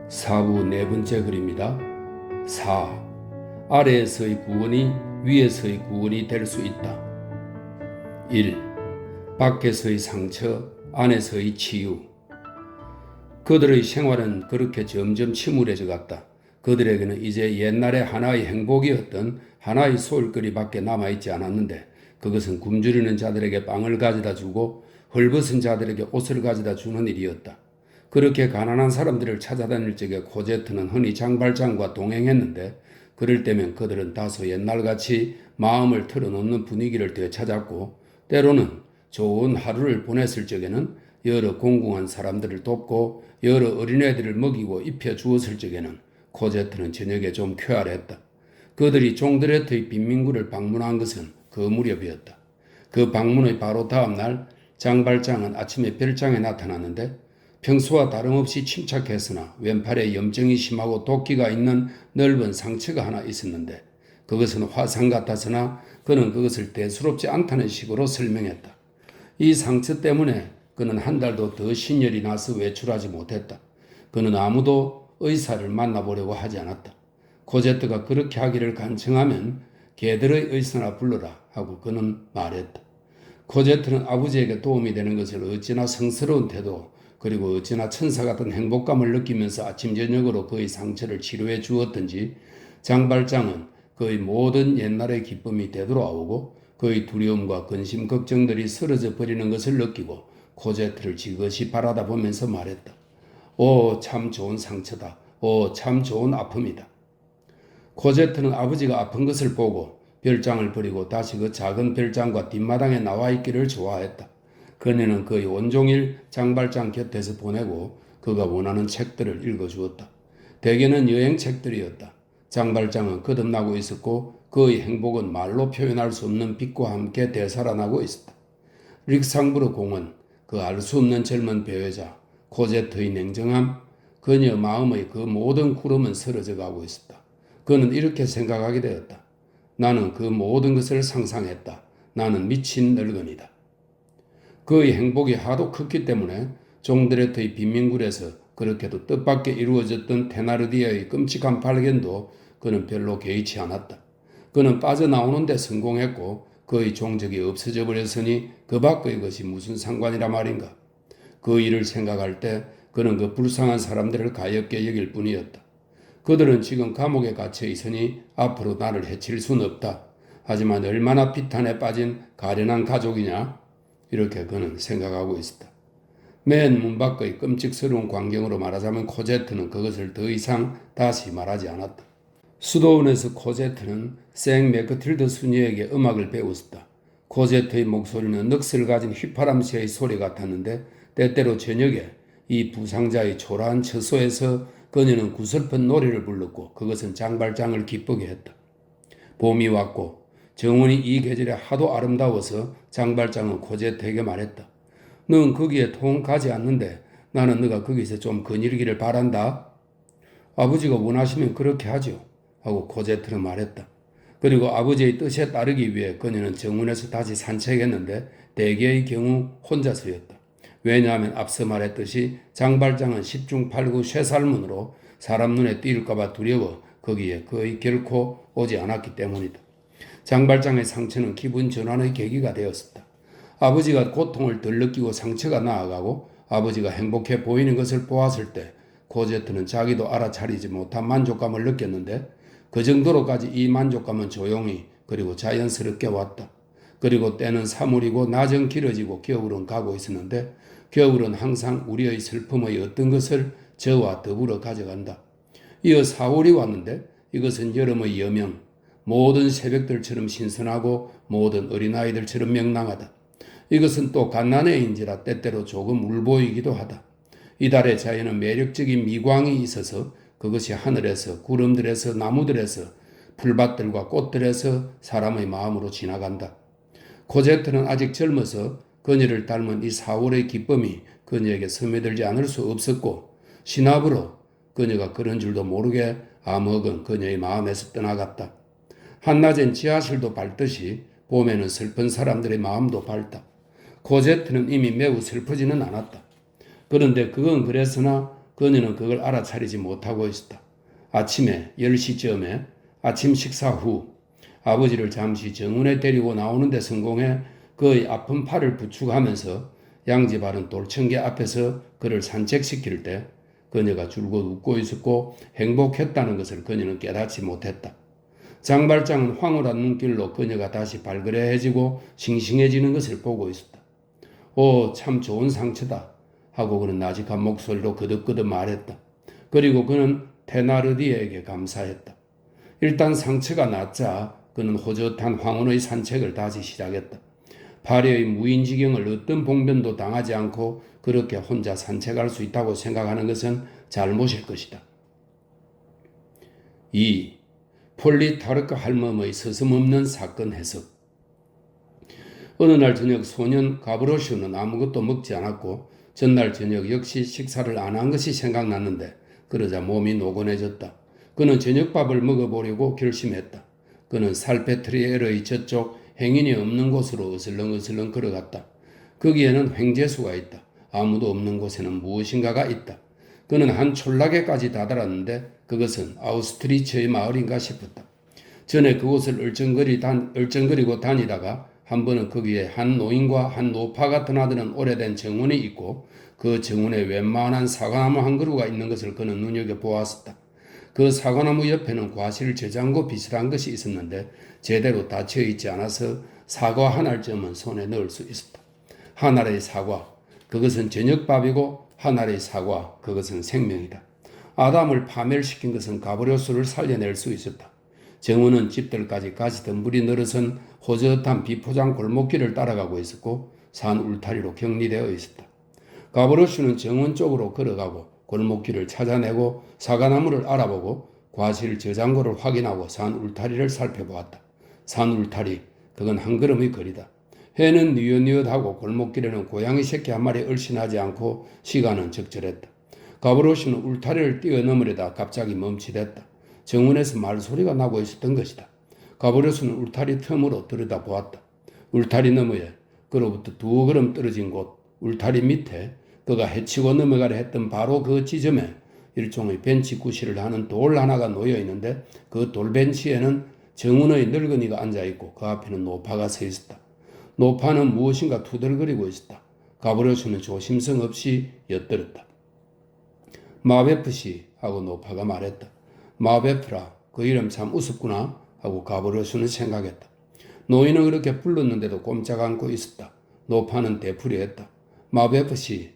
사부 네 번째 글입니다. 4. 아래에서의 구원이 위에서의 구원이 될 수 있다. 1. 밖에서의 상처, 안에서의 치유. 그들의 생활은 그렇게 점점 침울해져 갔다. 그들에게는 이제 옛날에 하나의 행복이었던 하나의 소일거리밖에 남아있지 않았는데, 그것은 굶주리는 자들에게 빵을 가져다 주고 헐벗은 자들에게 옷을 가져다 주는 일이었다. 그렇게 가난한 사람들을 찾아다닐 적에 코제트는 흔히 장발장과 동행했는데, 그럴 때면 그들은 다소 옛날같이 마음을 털어놓는 분위기를 되찾았고, 때로는 좋은 하루를 보냈을 적에는 여러 공공한 사람들을 돕고 여러 어린애들을 먹이고 입혀 주었을 적에는 코제트는 저녁에 좀 쾌활했다. 그들이 종드레트의 빈민구를 방문한 것은 그 무렵이었다. 그 방문의 바로 다음 날 장발장은 아침에 별장에 나타났는데, 평소와 다름없이 침착했으나 왼팔에 염증이 심하고 도끼가 있는 넓은 상처가 하나 있었는데, 그것은 화상 같았으나 그는 그것을 대수롭지 않다는 식으로 설명했다. 이 상처 때문에 그는 한 달도 더 신열이 나서 외출하지 못했다. 그는 아무도 의사를 만나보려고 하지 않았다. 코제트가 그렇게 하기를 간청하면 개들의 의사나 불러라 하고 그는 말했다. 코제트는 아버지에게 도움이 되는 것을 어찌나 성스러운 태도, 그리고 어찌나 천사 같은 행복감을 느끼면서 아침 저녁으로 그의 상처를 치료해 주었던지, 장발장은 그의 모든 옛날의 기쁨이 되돌아오고 그의 두려움과 근심 걱정들이 쓰러져 버리는 것을 느끼고 코제트를 지그시 바라다 보면서 말했다. 오, 참 좋은 상처다. 오, 참 좋은 아픔이다. 코제트는 아버지가 아픈 것을 보고 별장을 버리고 다시 그 작은 별장과 뒷마당에 나와 있기를 좋아했다. 그녀는 그의 온종일 장발장 곁에서 보내고 그가 원하는 책들을 읽어주었다. 대개는 여행책들이었다. 장발장은 거듭나고 있었고 그의 행복은 말로 표현할 수 없는 빛과 함께 되살아나고 있었다. 릭상부르 공원, 그 알 수 없는 젊은 배회자, 코제트의 냉정함, 그녀 마음의 그 모든 구름은 쓰러져 가고 있었다. 그는 이렇게 생각하게 되었다. 나는 그 모든 것을 상상했다. 나는 미친 늙은이다. 그의 행복이 하도 컸기 때문에 종드레트의 빈민굴에서 그렇게도 뜻밖의 이루어졌던 테나르디아의 끔찍한 발견도 그는 별로 개의치 않았다. 그는 빠져나오는 데 성공했고 그의 종적이 없어져 버렸으니 그 밖의 것이 무슨 상관이라 말인가. 그 일을 생각할 때 그는 그 불쌍한 사람들을 가엾게 여길 뿐이었다. 그들은 지금 감옥에 갇혀 있으니 앞으로 나를 해칠 수는 없다. 하지만 얼마나 비탄에 빠진 가련한 가족이냐? 이렇게 그는 생각하고 있었다. 맨 문 밖의 끔찍스러운 광경으로 말하자면 코제트는 그것을 더 이상 다시 말하지 않았다. 수도원에서 코제트는 생 맥크틸드 수녀에게 음악을 배웠었다. 코제트의 목소리는 넋을 가진 휘파람새의 소리 같았는데, 때때로 저녁에 이 부상자의 초라한 처소에서 그녀는 구슬픈 노래를 불렀고 그것은 장발장을 기쁘게 했다. 봄이 왔고 정원이 이 계절에 하도 아름다워서 장발장은 코제트에게 말했다. 넌 거기에 통 가지 않는데 나는 너가 거기서 좀 거닐기를 바란다. 아버지가 원하시면 그렇게 하죠. 하고 코제트는 말했다. 그리고 아버지의 뜻에 따르기 위해 그녀는 정원에서 다시 산책했는데 대개의 경우 혼자서였다. 왜냐하면 앞서 말했듯이 장발장은 10중 8구 쇠살문으로 사람 눈에 띄일까봐 두려워 거기에 거의 결코 오지 않았기 때문이다. 장발장의 상처는 기분 전환의 계기가 되었었다. 아버지가 고통을 덜 느끼고 상처가 나아가고 아버지가 행복해 보이는 것을 보았을 때 코제트는 자기도 알아차리지 못한 만족감을 느꼈는데, 그 정도로까지 이 만족감은 조용히 그리고 자연스럽게 왔다. 그리고 때는 사물이고 낮은 길어지고 겨울은 가고 있었는데, 겨울은 항상 우리의 슬픔의 어떤 것을 저와 더불어 가져간다. 이어 4월이 왔는데 이것은 여름의 여명, 모든 새벽들처럼 신선하고 모든 어린아이들처럼 명랑하다. 이것은 또 갓난해인지라 때때로 조금 울보이기도 하다. 이달의 자연은 매력적인 미광이 있어서 그것이 하늘에서, 구름들에서, 나무들에서, 풀밭들과 꽃들에서 사람의 마음으로 지나간다. 코제트는 아직 젊어서 그녀를 닮은 이 4월의 기쁨이 그녀에게 스며들지 않을 수 없었고, 신압으로 그녀가 그런 줄도 모르게 암흑은 그녀의 마음에서 떠나갔다. 한낮엔 지하실도 밝듯이 봄에는 슬픈 사람들의 마음도 밝다. 코제트는 이미 매우 슬프지는 않았다. 그런데 그건 그랬으나 그녀는 그걸 알아차리지 못하고 있었다. 아침에 10시쯤에 아침 식사 후 아버지를 잠시 정원에 데리고 나오는데 성공해 그의 아픈 팔을 부축하면서 양지 바른 돌청개 앞에서 그를 산책시킬 때 그녀가 줄곧 웃고 있었고 행복했다는 것을 그녀는 깨닫지 못했다. 장발장은 황홀한 눈길로 그녀가 다시 발그레해지고 싱싱해지는 것을 보고 있었다. 오, 참 좋은 상처다 하고 그는 나직한 목소리로 거듭거듭 말했다. 그리고 그는 테나르디에게 감사했다. 일단 상처가 낫자 그는 호젓한 황혼의 산책을 다시 시작했다. 파리의 무인지경을 어떤 봉변도 당하지 않고 그렇게 혼자 산책할 수 있다고 생각하는 것은 잘못일 것이다. 2. 폴리타르크 할멈의 서슴없는 사건 해석. 어느 날 저녁 소년 가브로슈는 아무것도 먹지 않았고 전날 저녁 역시 식사를 안 한 것이 생각났는데 그러자 몸이 노곤해졌다. 그는 저녁밥을 먹어보려고 결심했다. 그는 살페트리에르의 저쪽 행인이 없는 곳으로 어슬렁어슬렁 걸어갔다. 거기에는 횡재수가 있다. 아무도 없는 곳에는 무엇인가가 있다. 그는 한 촌락에까지 다다랐는데 그것은 아우스트리츠의 마을인가 싶었다. 전에 그곳을 얼쩡거리고 다니다가 한 번은 거기에 한 노인과 한 노파가 드나드는 오래된 정원이 있고 그 정원에 웬만한 사과나무 한 그루가 있는 것을 그는 눈여겨보았었다. 그 사과나무 옆에는 과실 저장고 비슷한 것이 있었는데 제대로 닫혀있지 않아서 사과 한 알쯤은 손에 넣을 수 있었다. 한 알의 사과, 그것은 저녁밥이고 한 알의 사과, 그것은 생명이다. 아담을 파멸시킨 것은 가브리오스를 살려낼 수 있었다. 정원은 집들까지 가시던 물이 늘어선 호젓한 비포장 골목길을 따라가고 있었고 산 울타리로 격리되어 있었다. 가브리오스는 정원 쪽으로 걸어가고 골목길을 찾아내고 사과나무를 알아보고 과실 저장고를 확인하고 산 울타리를 살펴보았다. 산 울타리, 그건 한 걸음의 거리다. 해는 뉘엿뉘엿하고 골목길에는 고양이 새끼 한 마리 얼씬하지 않고 시간은 적절했다. 가브리오스는 울타리를 뛰어넘으려다 갑자기 멈칫했다. 정원에서 말소리가 나고 있었던 것이다. 가브리오스는 울타리 틈으로 들여다보았다. 울타리 너머에 그로부터 2걸음 떨어진 곳 울타리 밑에 그가 헤치고 넘어가려 했던 바로 그 지점에 일종의 벤치 구실을 하는 돌 하나가 놓여 있는데 그 돌벤치에는 정운의 늙은이가 앉아있고 그 앞에는 노파가 서 있었다. 노파는 무엇인가 투덜거리고 있었다. 가브리오스는 조심성 없이 엿들었다. 마베프씨 하고 노파가 말했다. 마베프라, 그 이름 참 우습구나 하고 가브리오스는 생각했다. 노인은 그렇게 불렀는데도 꼼짝 않고 있었다. 노파는 되풀이했다. 마베프씨.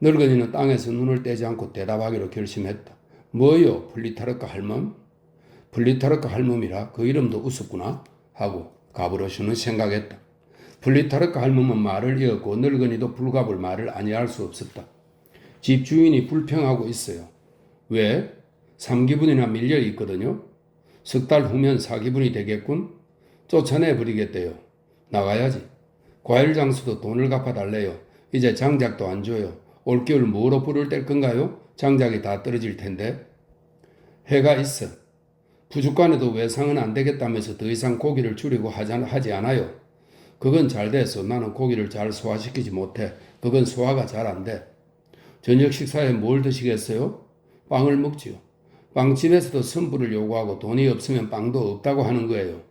늙은이는 땅에서 눈을 떼지 않고 대답하기로 결심했다. 뭐요, 플리타르크 할멈? 플리타르크 할멈이라 그 이름도 우습구나 하고 가브리오스는 생각했다. 플리타르크 할멈은 말을 이었고 늙은이도 불갑을 말을 아니할 수 없었다. 집주인이 불평하고 있어요. 왜? 3기분이나 밀려 있거든요. 석 달 후면 4기분이 되겠군. 쫓아내버리겠대요. 나가야지. 과일 장수도 돈을 갚아달래요. 이제 장작도 안 줘요. 올겨울 뭐로 불을 뗄 건가요? 장작이 다 떨어질 텐데. 해가 있어. 부족간에도 외상은 안 되겠다면서 더 이상 고기를 줄이고 하지 않아요. 그건 잘 됐어. 나는 고기를 잘 소화시키지 못해. 그건 소화가 잘 안 돼. 저녁 식사에 뭘 드시겠어요? 빵을 먹지요. 빵집에서도 선불을 요구하고 돈이 없으면 빵도 없다고 하는 거예요.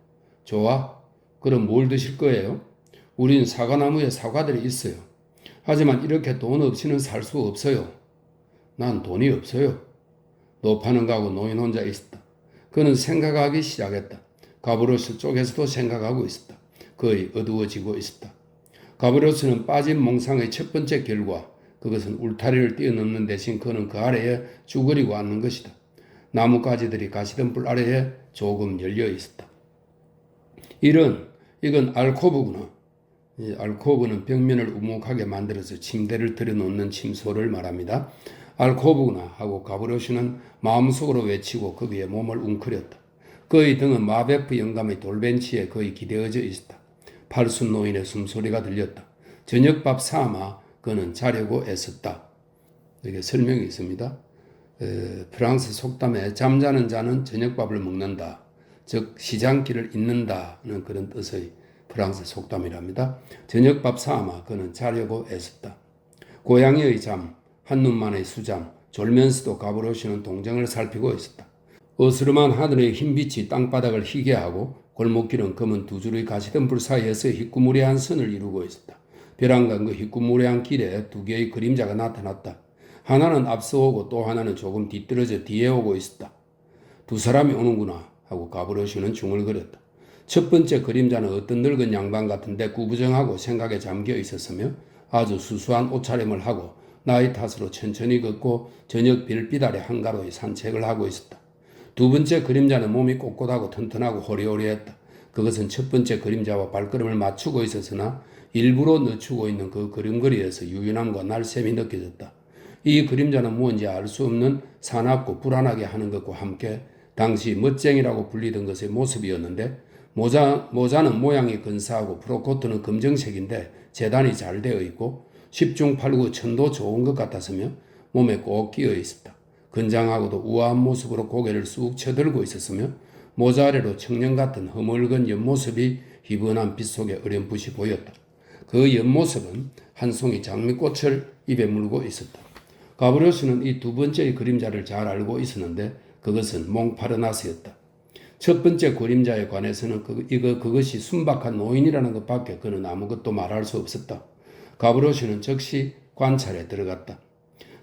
좋아? 그럼 뭘 드실 거예요? 우린 사과나무에 사과들이 있어요. 하지만 이렇게 돈 없이는 살 수 없어요. 난 돈이 없어요. 노파는 가고 노인 혼자 있었다. 그는 생각하기 시작했다. 가브리오스 쪽에서도 생각하고 있었다. 거의 어두워지고 있었다. 가브리오스는 빠진 몽상의 첫 번째 결과, 그것은 울타리를 뛰어넘는 대신 그는 그 아래에 쭈그리고 앉는 것이다. 나뭇가지들이 가시던 불 아래에 조금 열려 있었다. 이건 알코브구나. 이 알코브는 벽면을 우묵하게 만들어서 침대를 들여놓는 침소를 말합니다. 알코브구나 하고 가브리오스는 마음속으로 외치고 거기에 몸을 웅크렸다. 그의 등은 마베프 영감의 돌벤치에 거의 기대어져 있었다. 팔순 노인의 숨소리가 들렸다. 저녁밥 삼아 그는 자려고 애썼다. 이렇게 설명이 있습니다. 프랑스 속담에 잠자는 자는 저녁밥을 먹는다. 즉 시장길을 잇는다는 그런 뜻의 프랑스 속담이랍니다. 저녁밥 삼아 그는 자려고 애썼다. 고양이의 잠, 한눈만의 수잠, 졸면서도 가브리오시는 동정을 살피고 있었다. 어스름한 하늘의 흰빛이 땅바닥을 희게 하고 골목길은 검은 두 줄의 가시덤불 사이에서 희꾸무레한 선을 이루고 있었다. 벼랑간 그 희꾸무레한 길에 두 개의 그림자가 나타났다. 하나는 앞서 오고 또 하나는 조금 뒤떨어져 뒤에 오고 있었다. 두 사람이 오는구나 하고 가브리오시는 중얼거렸다. 첫 번째 그림자는 어떤 늙은 양반 같은데 구부정하고 생각에 잠겨 있었으며 아주 수수한 옷차림을 하고 나이 탓으로 천천히 걷고 저녁 별빛 아래 한가로이 산책을 하고 있었다. 두 번째 그림자는 몸이 꼿꼿하고 튼튼하고 호리호리했다. 그것은 첫 번째 그림자와 발걸음을 맞추고 있었으나 일부러 늦추고 있는 그 걸음걸이에서 유연함과 날쌔이 느껴졌다. 이 그림자는 무언지 알 수 없는 사납고 불안하게 하는 것과 함께 당시 멋쟁이라고 불리던 것의 모습이었는데 모자는 모양이 근사하고 프로코트는 검정색인데 재단이 잘 되어 있고 10중 8구 천도 좋은 것 같았으며 몸에 꼭 끼어 있었다. 건장하고도 우아한 모습으로 고개를 쑥 쳐들고 있었으며 모자 아래로 청년 같은 허물건 옆모습이 희번한 빛 속에 어렴풋이 보였다. 그 옆모습은 한 송이 장미꽃을 입에 물고 있었다. 가브리오스는 이 두 번째의 그림자를 잘 알고 있었는데 그것은 몽파르나스였다. 첫 번째 그림자에 관해서는 그것이 순박한 노인이라는 것밖에 그는 아무것도 말할 수 없었다. 가브리오스는 즉시 관찰에 들어갔다.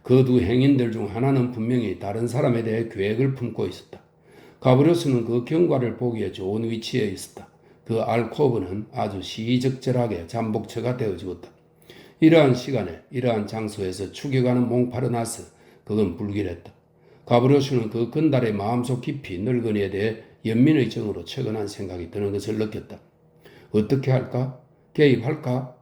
그 두 행인들 중 하나는 분명히 다른 사람에 대해 계획을 품고 있었다. 가브리오스는 그 경과를 보기에 좋은 위치에 있었다. 그 알코브는 아주 시의적절하게 잠복처가 되어 주었다. 이러한 시간에 이러한 장소에서 추격하는 몽파르나스, 그건 불길했다. 가브리오스는 그 건달의 마음속 깊이 늙은이에 대해 연민의 정으로 처근한 생각이 드는 것을 느꼈다. 어떻게 할까? 개입할까?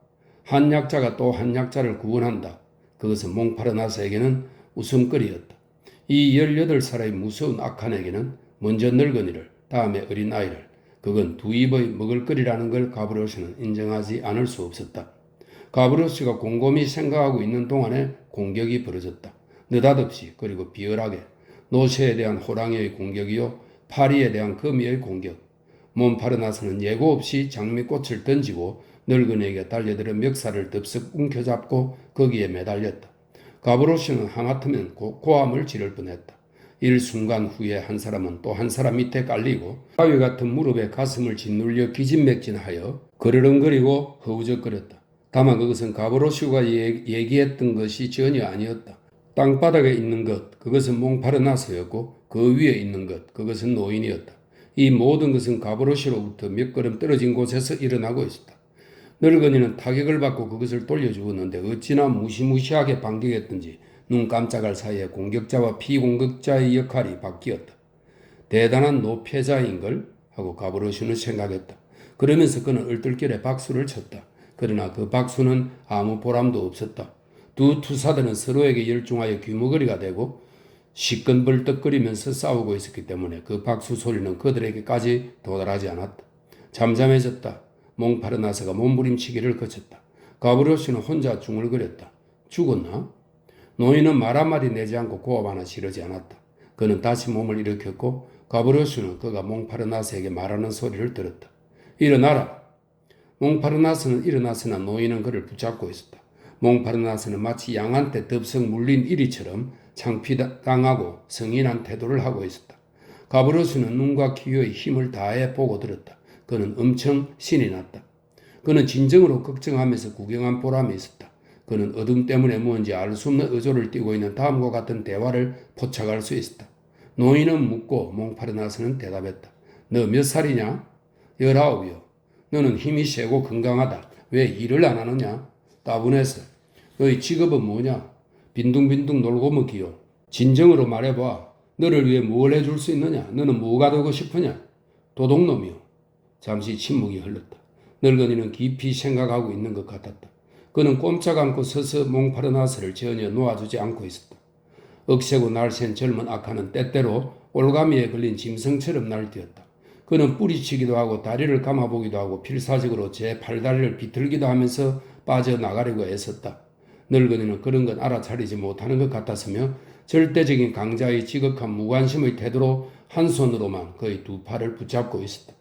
한 약자가 또 한 약자를 구원한다. 그것은 몽파르나스에게는 웃음거리였다. 이 18살의 무서운 악한에게는 먼저 늙은이를, 다음에 어린아이를, 그건 두 입의 먹을거리라는 걸 가브리오스는 인정하지 않을 수 없었다. 가브리오스가 곰곰이 생각하고 있는 동안에 공격이 벌어졌다. 느닷없이 그리고 비열하게 노새에 대한 호랑이의 공격이요 파리에 대한 거미의 공격. 몬파르나스는 예고 없이 장미꽃을 던지고 늙은이에게 달려들어 멱살을 덥석 움켜잡고 거기에 매달렸다. 가브리오스는 하마터면 고함을 지를 뻔했다. 일순간 후에 한 사람은 또 한 사람 밑에 깔리고 바위 같은 무릎에 가슴을 짓눌려 기진맥진하여 그르렁거리고 허우적거렸다. 다만 그것은 가브리오스가 얘기했던 것이 전혀 아니었다. 땅바닥에 있는 것, 그것은 몽파르나스였고 그 위에 있는 것, 그것은 노인이었다. 이 모든 것은 가브리오스로부터 몇 걸음 떨어진 곳에서 일어나고 있었다. 늙은이는 타격을 받고 그것을 돌려주었는데 어찌나 무시무시하게 반격했던지 눈 깜짝할 사이에 공격자와 피공격자의 역할이 바뀌었다. 대단한 노패자인걸 하고 가브리오스는 생각했다. 그러면서 그는 얼떨결에 박수를 쳤다. 그러나 그 박수는 아무 보람도 없었다. 두 투사들은 서로에게 열중하여 귀머거리가 되고 시끈벌떡거리면서 싸우고 있었기 때문에 그 박수 소리는 그들에게까지 도달하지 않았다. 잠잠해졌다. 몽파르나스가 몸부림치기를 거쳤다. 가브리오스는 혼자 중얼거렸다. 죽었나? 노인은 말 한마디 내지 않고 고함 하나 지르지 않았다. 그는 다시 몸을 일으켰고 가브리오스는 그가 몽파르나스에게 말하는 소리를 들었다. 일어나라. 몽파르나스는 일어났으나 노인은 그를 붙잡고 있었다. 몽파르나스는 마치 양한테 덥석 물린 이리처럼 창피당하고 성인한 태도를 하고 있었다. 가브리오스는 눈과 귀에 힘을 다해 보고 들었다. 그는 엄청 신이 났다. 그는 진정으로 걱정하면서 구경한 보람이 있었다. 그는 어둠 때문에 뭔지 알 수 없는 의조를 띠고 있는 다음과 같은 대화를 포착할 수 있었다. 노인은 묻고 몽파르나스는 대답했다. 너 몇 살이냐? 19이요. 너는 힘이 세고 건강하다. 왜 일을 안 하느냐? 따분해서. 너의 직업은 뭐냐? 빈둥빈둥 놀고 먹기요. 진정으로 말해봐. 너를 위해 뭘 해줄 수 있느냐? 너는 뭐가 되고 싶으냐? 도둑놈이요. 잠시 침묵이 흘렀다. 늙은이는 깊이 생각하고 있는 것 같았다. 그는 꼼짝 않고 서서 몽파르나스를 전혀 놓아주지 않고 있었다. 억세고 날쌘 젊은 악한은 때때로 올가미에 걸린 짐승처럼 날뛰었다. 그는 뿌리치기도 하고 다리를 감아보기도 하고 필사적으로 제 팔다리를 비틀기도 하면서 빠져나가려고 애썼다. 늙은이는 그런 건 알아차리지 못하는 것 같았으며 절대적인 강자의 지극한 무관심의 태도로 한 손으로만 그의 두 팔을 붙잡고 있었다.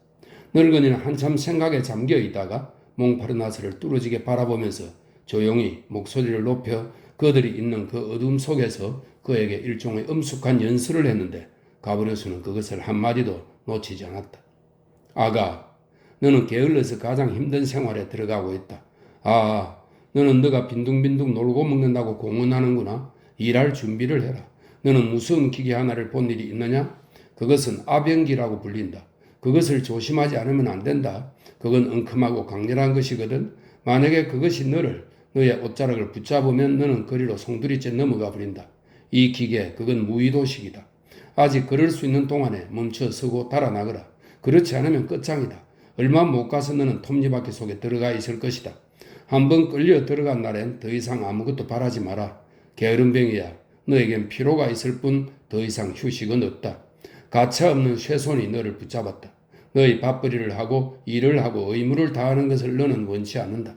늙은이는 한참 생각에 잠겨 있다가 몽파르나스를 뚫어지게 바라보면서 조용히 목소리를 높여 그들이 있는 그 어둠 속에서 그에게 일종의 엄숙한 연설을 했는데 가브리엘은 그것을 한마디도 놓치지 않았다. 아가, 너는 게을러서 가장 힘든 생활에 들어가고 있다. 아, 너는 너가 빈둥빈둥 놀고 먹는다고 공언하는구나. 일할 준비를 해라. 너는 무서운 기계 하나를 본 일이 있느냐? 그것은 아병기라고 불린다. 그것을 조심하지 않으면 안 된다. 그건 엉큼하고 강렬한 것이거든. 만약에 그것이 너의 옷자락을 붙잡으면 너는 거리로 송두리째 넘어가 버린다. 이 기계, 그건 무의도식이다. 아직 걸을 수 있는 동안에 멈춰 서고 달아나거라. 그렇지 않으면 끝장이다. 얼마 못 가서 너는 톱니바퀴 속에 들어가 있을 것이다. 한번 끌려 들어간 날엔 더 이상 아무것도 바라지 마라. 게으름뱅이야. 너에겐 피로가 있을 뿐 더 이상 휴식은 없다. 가차없는 쇠손이 너를 붙잡았다. 너의 밥벌이를 하고 일을 하고 의무를 다하는 것을 너는 원치 않는다.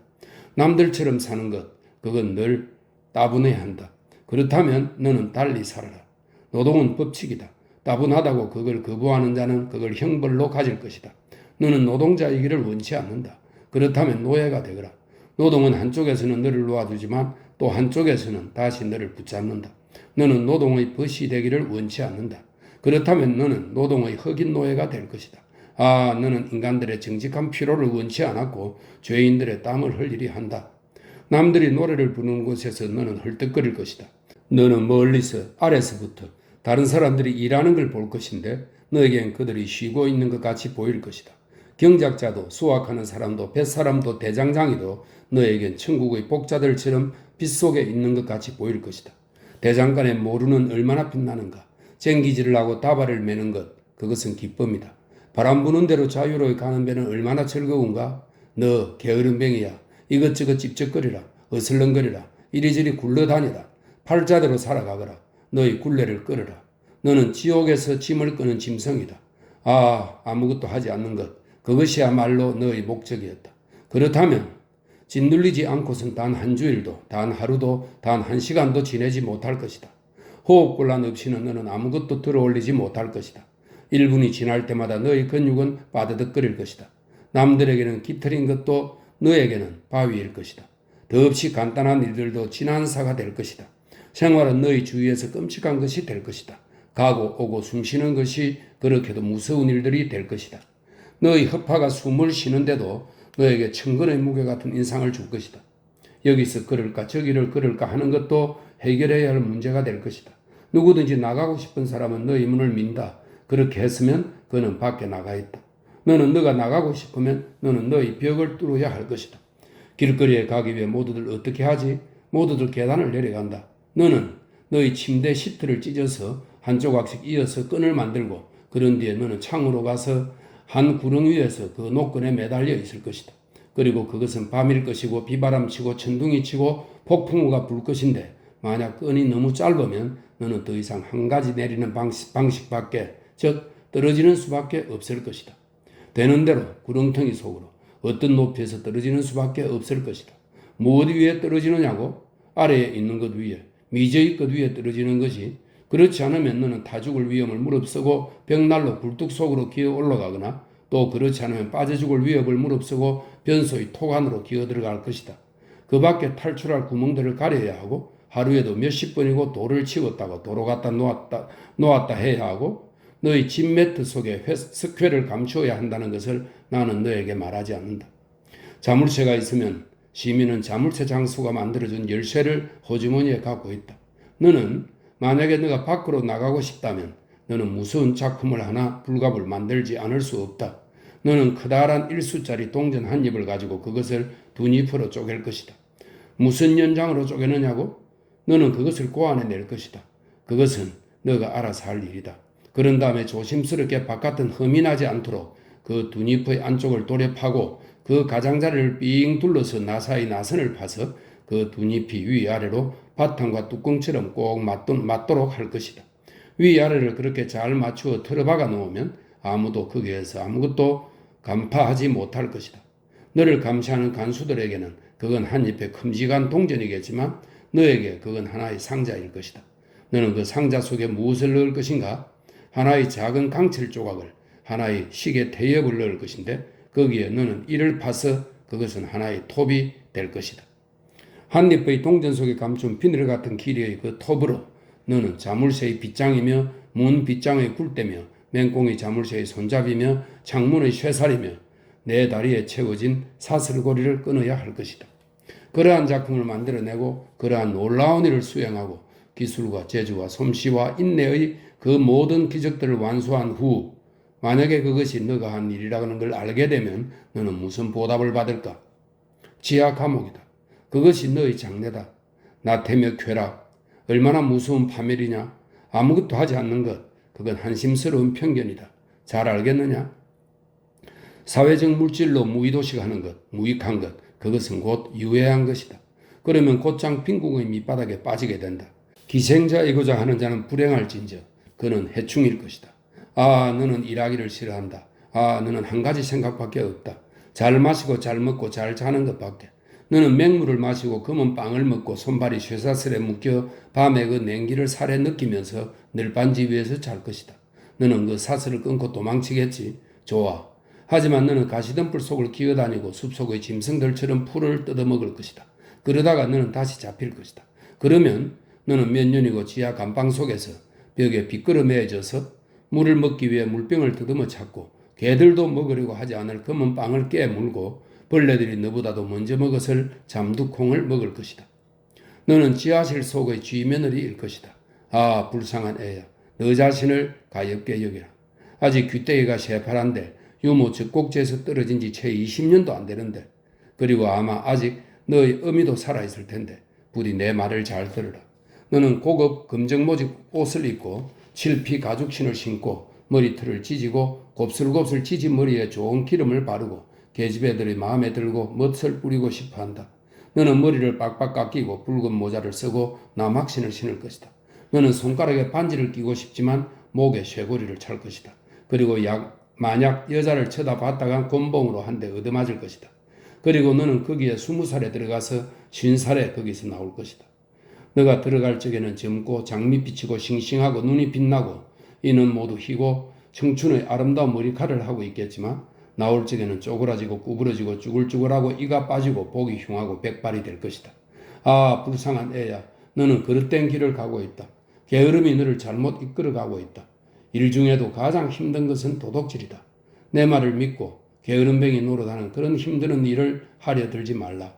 남들처럼 사는 것, 그건 늘 따분해야 한다. 그렇다면 너는 달리 살아라. 노동은 법칙이다. 따분하다고 그걸 거부하는 자는 그걸 형벌로 가질 것이다. 너는 노동자이기를 원치 않는다. 그렇다면 노예가 되거라. 노동은 한쪽에서는 너를 놓아주지만 또 한쪽에서는 다시 너를 붙잡는다. 너는 노동의 벗이 되기를 원치 않는다. 그렇다면 너는 노동의 흑인 노예가 될 것이다. 아, 너는 인간들의 정직한 피로를 원치 않았고 죄인들의 땀을 흘리려 한다. 남들이 노래를 부르는 곳에서 너는 헐떡거릴 것이다. 너는 멀리서 아래서부터 다른 사람들이 일하는 걸 볼 것인데 너에겐 그들이 쉬고 있는 것 같이 보일 것이다. 경작자도 수확하는 사람도 뱃사람도 대장장이도 너에겐 천국의 복자들처럼 빛 속에 있는 것 같이 보일 것이다. 대장간의 모루는 얼마나 빛나는가. 쟁기질을 하고 다발을 매는 것, 그것은 기쁨이다. 바람 부는 대로 자유로이 가는 배는 얼마나 즐거운가. 너 게으름뱅이야. 이것저것 찝쩍거리라. 어슬렁거리라. 이리저리 굴러다니라. 팔자대로 살아가거라. 너의 굴레를 끌어라. 너는 지옥에서 짐을 끄는 짐승이다. 아, 아무것도 하지 않는 것, 그것이야말로 너의 목적이었다. 그렇다면 짓눌리지 않고선 단 한 주일도, 단 하루도, 단 한 시간도 지내지 못할 것이다. 호흡곤란 없이는 너는 아무것도 들어올리지 못할 것이다. 1분이 지날 때마다 너의 근육은 빠드득거릴 것이다. 남들에게는 깃털인 것도 너에게는 바위일 것이다. 더없이 간단한 일들도 지난사가 될 것이다. 생활은 너의 주위에서 끔찍한 것이 될 것이다. 가고 오고 숨쉬는 것이 그렇게도 무서운 일들이 될 것이다. 너의 허파가 숨을 쉬는데도 너에게 천근의 무게 같은 인상을 줄 것이다. 여기서 걸을까 저기를 걸을까 하는 것도 해결해야 할 문제가 될 것이다. 누구든지 나가고 싶은 사람은 너의 문을 민다. 그렇게 했으면 그는 밖에 나가 있다. 너는 너가 나가고 싶으면 너는 너의 벽을 뚫어야 할 것이다. 길거리에 가기 위해 모두들 어떻게 하지? 모두들 계단을 내려간다. 너는 너의 침대 시트를 찢어서 한 조각씩 이어서 끈을 만들고 그런 뒤에 너는 창으로 가서 한 구릉 위에서 그 노끈에 매달려 있을 것이다. 그리고 그것은 밤일 것이고 비바람 치고 천둥이 치고 폭풍우가 불 것인데 만약 끈이 너무 짧으면 너는 더 이상 한 가지 내리는 방식밖에, 즉 떨어지는 수밖에 없을 것이다. 되는 대로 구렁텅이 속으로 어떤 높이에서 떨어지는 수밖에 없을 것이다. 무엇 위에 떨어지느냐고? 아래에 있는 것 위에, 미저의 것 위에 떨어지는 것이. 그렇지 않으면 너는 타 죽을 위험을 무릅쓰고 벽난로 굴뚝 속으로 기어 올라가거나 또 그렇지 않으면 빠져 죽을 위협을 무릅쓰고 변소의 톡 안으로 기어 들어갈 것이다. 그 밖에 탈출할 구멍들을 가려야 하고 하루에도 몇십 번이고 돌을 치웠다가 도로 갖다 놓았다 해야 하고 너의 집 매트 속에 석회를 감추어야 한다는 것을 나는 너에게 말하지 않는다. 자물쇠가 있으면 시민은 자물쇠 장수가 만들어준 열쇠를 호주머니에 갖고 있다. 너는 만약에 너가 밖으로 나가고 싶다면 너는 무서운 작품을 하나 불갑을 만들지 않을 수 없다. 너는 커다란 1수짜리 동전 한 입을 가지고 그것을 두 입으로 쪼갤 것이다. 무슨 연장으로 쪼개느냐고? 너는 그것을 고안해낼 것이다. 그것은 너가 알아서 할 일이다. 그런 다음에 조심스럽게 바깥은 흠이 나지 않도록 그 두 잎의 안쪽을 도려 파고 그 가장자리를 삥 둘러서 나사의 나선을 파서 그 두 잎이 위아래로 바탕과 뚜껑처럼 꼭 맞도록 할 것이다. 위아래를 그렇게 잘 맞추어 틀어박아 놓으면 아무도 거기에서 아무것도 간파하지 못할 것이다. 너를 감시하는 간수들에게는 그건 한 잎의 큼직한 동전이겠지만 너에게 그건 하나의 상자일 것이다. 너는 그 상자 속에 무엇을 넣을 것인가? 하나의 작은 강철 조각을, 하나의 시계 태엽을 넣을 것인데 거기에 너는 이를 파서 그것은 하나의 톱이 될 것이다. 한입의 동전 속에 감춘 비늘 같은 길이의 그 톱으로 너는 자물쇠의 빗장이며 문 빗장의 굴대며 맹꽁이 자물쇠의 손잡이며 창문의 쇠살이며 내 다리에 채워진 사슬고리를 끊어야 할 것이다. 그러한 작품을 만들어내고 그러한 놀라운 일을 수행하고 기술과 재주와 솜씨와 인내의 그 모든 기적들을 완수한 후 만약에 그것이 너가 한 일이라는 걸 알게 되면 너는 무슨 보답을 받을까? 지하 감옥이다. 그것이 너의 장래다. 나태며 쾌락, 얼마나 무서운 파멸이냐? 아무것도 하지 않는 것, 그건 한심스러운 편견이다. 잘 알겠느냐? 사회적 물질로 무의도식하는 것, 무익한 것, 그것은 곧 유해한 것이다. 그러면 곧장 빈궁의 밑바닥에 빠지게 된다. 기생자이고자 하는 자는 불행할진저 그는 해충일 것이다. 아, 너는 일하기를 싫어한다. 아, 너는 한 가지 생각밖에 없다. 잘 마시고 잘 먹고 잘 자는 것밖에. 너는 맹물을 마시고 검은 빵을 먹고 손발이 쇠사슬에 묶여 밤에 그 냉기를 살에 느끼면서 늘반지 위에서 잘 것이다. 너는 그 사슬을 끊고 도망치겠지. 좋아. 하지만 너는 가시덤불 속을 기어다니고 숲속의 짐승들처럼 풀을 뜯어먹을 것이다. 그러다가 너는 다시 잡힐 것이다. 그러면 너는 몇 년이고 지하 감방 속에서 벽에 비끄러매져서 물을 먹기 위해 물병을 더듬어 찾고 개들도 먹으려고 하지 않을 검은 빵을 깨물고 벌레들이 너보다도 먼저 먹었을 잠두콩을 먹을 것이다. 너는 지하실 속의 쥐며느리일 것이다. 아, 불쌍한 애야. 너 자신을 가엾게 여기라. 아직 귀때기가 새파란데 유모 젖꼭지에서 떨어진 지 채 20년도 안 되는데 그리고 아마 아직 너의 어미도 살아있을 텐데 부디 내 말을 잘 들으라. 너는 고급 검정모직 옷을 입고 칠피 가죽신을 신고 머리털을 찢이고 곱슬곱슬 찢은 머리에 좋은 기름을 바르고 계집애들이 마음에 들고 멋을 뿌리고 싶어한다. 너는 머리를 빡빡 깎이고 붉은 모자를 쓰고 남학신을 신을 것이다. 너는 손가락에 반지를 끼고 싶지만 목에 쇠고리를 찰 것이다. 그리고 만약 여자를 쳐다봤다가 곤봉으로 한 대 얻어맞을 것이다. 그리고 너는 거기에 20살에 들어가서 50살에 거기서 나올 것이다. 너가 들어갈 적에는 젊고 장밋빛이고 싱싱하고 눈이 빛나고 이는 모두 희고 청춘의 아름다운 머리카락을 하고 있겠지만 나올 적에는 쪼그라지고 구부러지고 쭈글쭈글하고 이가 빠지고 복이 흉하고 백발이 될 것이다. 아, 불쌍한 애야. 너는 그릇된 길을 가고 있다. 게으름이 너를 잘못 이끌어가고 있다. 일 중에도 가장 힘든 것은 도둑질이다. 내 말을 믿고 게으름뱅이 노릇하는 그런 힘든 일을 하려 들지 말라.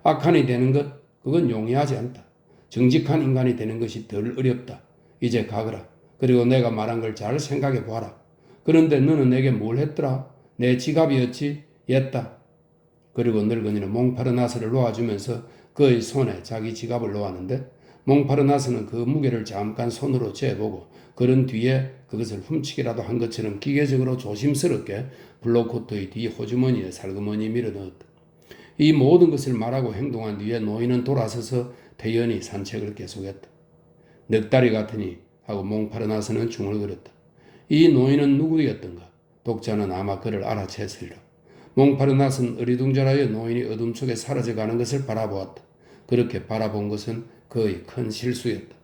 악한이 되는 것, 그건 용이하지 않다. 정직한 인간이 되는 것이 덜 어렵다. 이제 가거라. 그리고 내가 말한 걸 잘 생각해 보아라. 그런데 너는 내게 뭘 했더라? 내 지갑이었지? 옛다. 그리고 늙은이는 몽파르나스를 놓아주면서 그의 손에 자기 지갑을 놓았는데 몽파르나스는 그 무게를 잠깐 손으로 재보고 그런 뒤에 그것을 훔치기라도 한 것처럼 기계적으로 조심스럽게 블로코트의 뒤 호주머니에 살그머니 밀어넣었다. 이 모든 것을 말하고 행동한 뒤에 노인은 돌아서서 태연히 산책을 계속했다. 넉다리 같으니 하고 몽파르나스는 중얼거렸다. 이 노인은 누구였던가? 독자는 아마 그를 알아챘으리라. 몽파르나스는 어리둥절하여 노인이 어둠 속에 사라져가는 것을 바라보았다. 그렇게 바라본 것은 거의 큰 실수였다.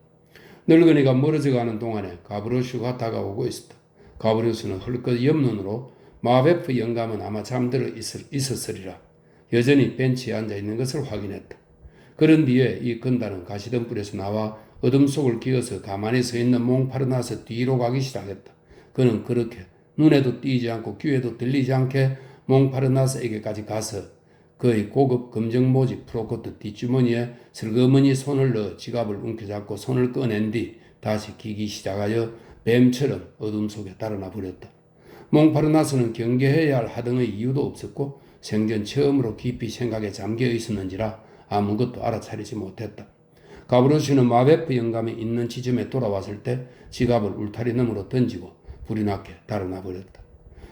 늙은이가 멀어져가는 동안에 가브로슈가 다가오고 있었다. 가브로슈는 헐끗 옆눈으로 마베프 영감은 아마 잠들어 있었으리라. 여전히 벤치에 앉아있는 것을 확인했다. 그런 뒤에 이 건달은 가시덤불에서 나와 어둠 속을 기어서 가만히 서 있는 몽파르나스 뒤로 가기 시작했다. 그는 그렇게 눈에도 띄지 않고 귀에도 들리지 않게 몽파르나스에게까지 가서 그의 고급 검정모지 프로코트 뒷주머니에 슬그머니 손을 넣어 지갑을 움켜잡고 손을 꺼낸 뒤 다시 기기 시작하여 뱀처럼 어둠 속에 달아나 버렸다. 몽파르나스는 경계해야 할 하등의 이유도 없었고 생전 처음으로 깊이 생각에 잠겨 있었는지라 아무것도 알아차리지 못했다. 가브로슈는 마베프 영감이 있는 지점에 돌아왔을 때 지갑을 울타리 너머로 던지고 불이 나게 달아나 버렸다.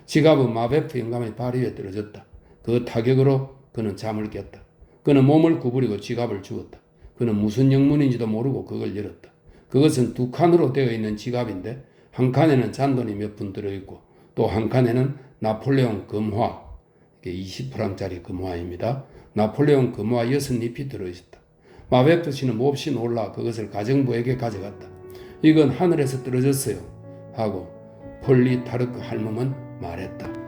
지갑은 마베프 영감의 발 위에 떨어졌다. 그 타격으로 그는 잠을 깼다. 그는 몸을 구부리고 지갑을 주었다. 그는 무슨 영문인지도 모르고 그걸 열었다. 그것은 두 칸으로 되어 있는 지갑인데 한 칸에는 잔돈이 몇 푼 들어있고 또 한 칸에는 나폴레옹 금화, 이게 20프랑짜리 금화입니다. 나폴레옹 금화 6잎이 들어있었다. 마베프 씨는 몹시 놀라 그것을 가정부에게 가져갔다. 이건 하늘에서 떨어졌어요 하고 폴리타르크 할멈은 말했다.